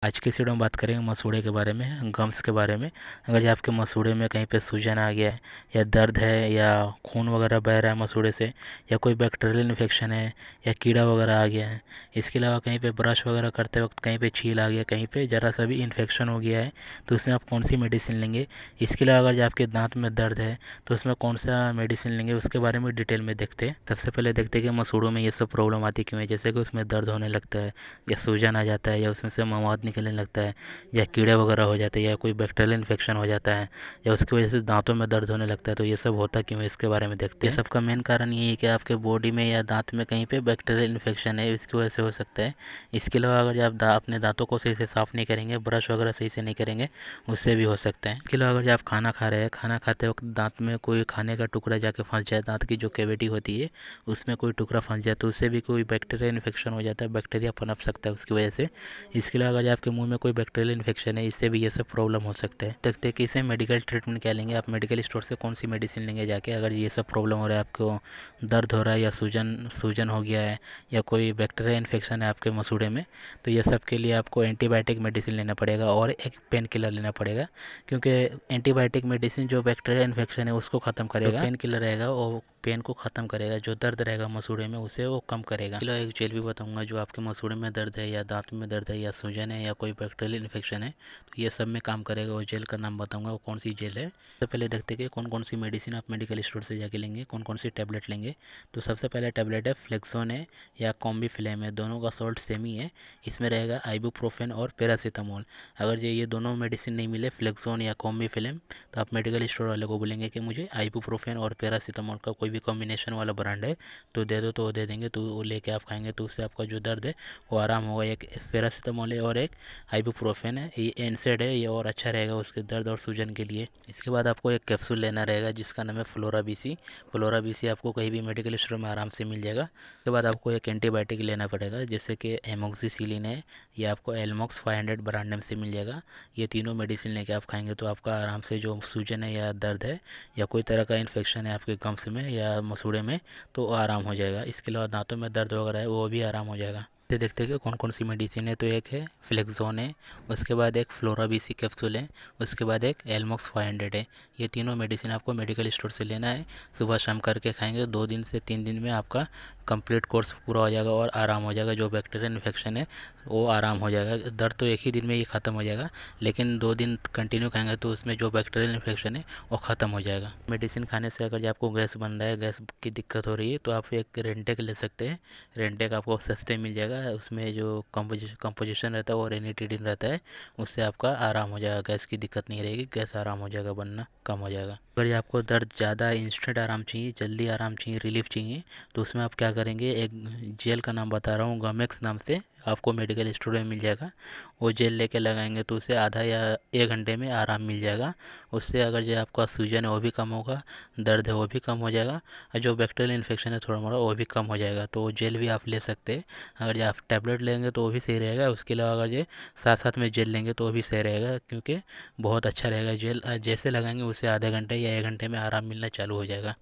आज की इस वीडियो में बात करेंगे मसूड़े के बारे में, गम्स के बारे में। अगर जो आपके मसूड़े में कहीं पे सूजन आ गया है या दर्द है या खून वगैरह बह रहा है मसूड़े से या कोई बैक्टीरियल इन्फेक्शन है या कीड़ा वगैरह आ गया है, इसके अलावा कहीं पे ब्रश वगैरह करते वक्त कहीं पे छील आ गया, कहीं पे ज़रा सा भी इन्फेक्शन हो गया है, तो उसमें आप कौन सी मेडिसिन लेंगे। इसके अलावा अगर जो आपके दांत में दर्द है तो उसमें कौन सा मेडिसिन लेंगे, उसके बारे में डिटेल में देखते हैं। सबसे पहले देखते हैं कि मसूड़ों में ये सब प्रॉब्लम आती क्यों है। जैसे कि उसमें दर्द होने लगता है या सूजन आ जाता है या उसमें से मवाद निकलने लगता है या कीड़े वगैरह हो जाते हैं या कोई बैक्टीरियल इन्फेक्शन हो जाता है या उसकी वजह से दांतों में दर्द होने लगता है, तो ये सब होता क्यों है इसके बारे में देखते हैं। ये सब का मेन कारण ये है कि आपके बॉडी में या दांत में कहीं पे बैक्टीरियल इन्फेक्शन है, इसकी वजह से हो सकता है। इसके अलावा अगर आप अपने दांतों को सही से साफ़ नहीं करेंगे, ब्रश वगैरह सही से नहीं करेंगे, उससे भी हो सकता है। इसके अलावा अगर आप खाना खा रहे हैं, खाना खाते वक्त दांत में कोई खाने का टुकड़ा जाके फंस जाए, दांत की जो कैविटी होती है उसमें कोई टुकड़ा फंस जाए, तो उससे भी कोई बैक्टीरिया इन्फेक्शन हो जाता है, बैक्टीरिया पनप सकता है उसकी वजह से। इसके अलावा अगर आपके मुंह में कोई बैक्टीरियल इन्फेक्शन है, इससे भी ये सब प्रॉब्लम हो सकता है। देखते हैं कि इसे मेडिकल ट्रीटमेंट क्या लेंगे, आप मेडिकल स्टोर से कौन सी मेडिसिन लेंगे जाके। अगर ये सब प्रॉब्लम हो रहा है, आपको दर्द हो रहा है या सूजन सूजन हो गया है या कोई बैक्टीरिया इन्फेक्शन है आपके मसूड़े में, तो ये सब के लिए आपको एंटीबायोटिक मेडिसिन लेना पड़ेगा और एक पेन किलर लेना पड़ेगा। क्योंकि एंटीबायोटिक मेडिसिन जो बैक्टीरिया इन्फेक्शन है उसको ख़त्म करेगा, पेन किलर रहेगा वो पेन को ख़त्म करेगा, जो दर्द रहेगा मसूड़े में उसे वो कम करेगा। चलो एक जेल भी बताऊंगा, जो आपके मसूड़े में दर्द है या दांत में दर्द है या सूजन है या कोई बैक्टीरियल इन्फेक्शन है, तो ये सब में काम करेगा। वो जेल का नाम बताऊंगा वो कौन सी जेल है। सबसे पहले देखते हैं कि कौन कौन सी मेडिसिन आप मेडिकल स्टोर से जाके लेंगे, कौन कौन सी टैबलेट लेंगे। तो सबसे पहले टैबलेट है फ्लेक्सोन है या कॉम्बीफ्लेम है, दोनों का सॉल्ट सेम ही है। इसमें रहेगा आइबुप्रोफेन और पैरासीटामोल। अगर ये दोनों मेडिसिन नहीं मिले, फ्लेक्सोन या कॉम्बीफ्लेम, तो आप मेडिकल स्टोर वाले को बोलेंगे कि मुझे आइबुप्रोफेन और पैरासीटामोल का कोई भी कॉम्बिनेशन वाला ब्रांड है तो दे दो, तो वो दे देंगे, तो वो लेके आप खाएंगे तो उससे आपका जो दर्द है वो आराम होगा। एक पैरासीटामोल है और एक आइबुप्रोफेन है, ये एनसेड है, ये और अच्छा रहेगा उसके दर्द और सूजन के लिए। इसके बाद आपको एक कैप्सूल लेना रहेगा जिसका नाम है फ्लोरा बीसी। फ्लोरा बीसी आपको कहीं भी मेडिकल स्टोर में आराम से मिल जाएगा। उसके बाद आपको एक एंटीबायोटिक लेना पड़ेगा जैसे कि एमोक्सिसिलिन है, ये आपको एलमॉक्स 500 ब्रांड नेम से मिल जाएगा। ये तीनों मेडिसिन लेके आप खाएंगे तो आपका आराम से जो सूजन है या दर्द है या कोई तरह का इन्फेक्शन है आपके गम्स में या मसूड़े में, तो आराम हो जाएगा। इसके अलावा दांतों में दर्द वगैरह है वो भी आराम हो जाएगा। देखते हैं कि कौन कौन सी मेडिसिन है। तो एक है फ्लेक्सोन है, उसके बाद एक फ्लोरा बीसी कैप्सूल है, उसके बाद एक एलमॉक्स 500 है। ये तीनों मेडिसिन आपको मेडिकल स्टोर से लेना है, सुबह शाम करके खाएंगे। 2 दिन से 3 दिन में आपका कंप्लीट कोर्स पूरा हो जाएगा और आराम हो जाएगा। जो बैक्टीरियल इन्फेक्शन है वो आराम हो जाएगा। दर्द तो एक ही दिन में ही ख़त्म हो जाएगा, लेकिन 2 दिन कंटिन्यू खाएंगे तो उसमें जो बैक्टीरियल इन्फेक्शन है वो ख़त्म हो जाएगा। मेडिसिन खाने से अगर जो आपको गैस बन रहा है, गैस की दिक्कत हो रही है, तो आप एक रेंटेक ले सकते हैं। रेंटेक आपको सस्ते मिल जाएगा, उसमें जो कंपोजिशन रहता है वो रेनिटिडिन रहता है, उससे आपका आराम हो जाएगा, गैस की दिक्कत नहीं रहेगी, गैस आराम हो जाएगा, बनना कम हो जाएगा। अगर ये आपको दर्द ज़्यादा इंस्टेंट आराम चाहिए, जल्दी आराम चाहिए, रिलीफ चाहिए, तो उसमें आप क्या करेंगे, एक जेल का नाम बता रहा हूँ, गमेक्स नाम से आपको मेडिकल स्टोर में मिल जाएगा। वो जेल लेके लगाएंगे तो उसे आधा या 1 घंटे में आराम मिल जाएगा। उससे अगर जो आपका सूजन है वो भी कम होगा, दर्द है वो भी कम हो जाएगा, और जो बैक्टीरियल इन्फेक्शन है थोड़ा मोड़ा वो भी कम हो जाएगा। तो वो जेल भी आप ले सकते हैं। अगर जो आप टैबलेट लेंगे तो वो भी सही रहेगा, उसके अलावा अगर ये साथ साथ में जेल लेंगे तो वो भी सही रहेगा, क्योंकि बहुत अच्छा रहेगा जेल। जैसे लगाएंगे उससे आधे घंटे या 1 घंटे में आराम मिलना चालू हो जाएगा।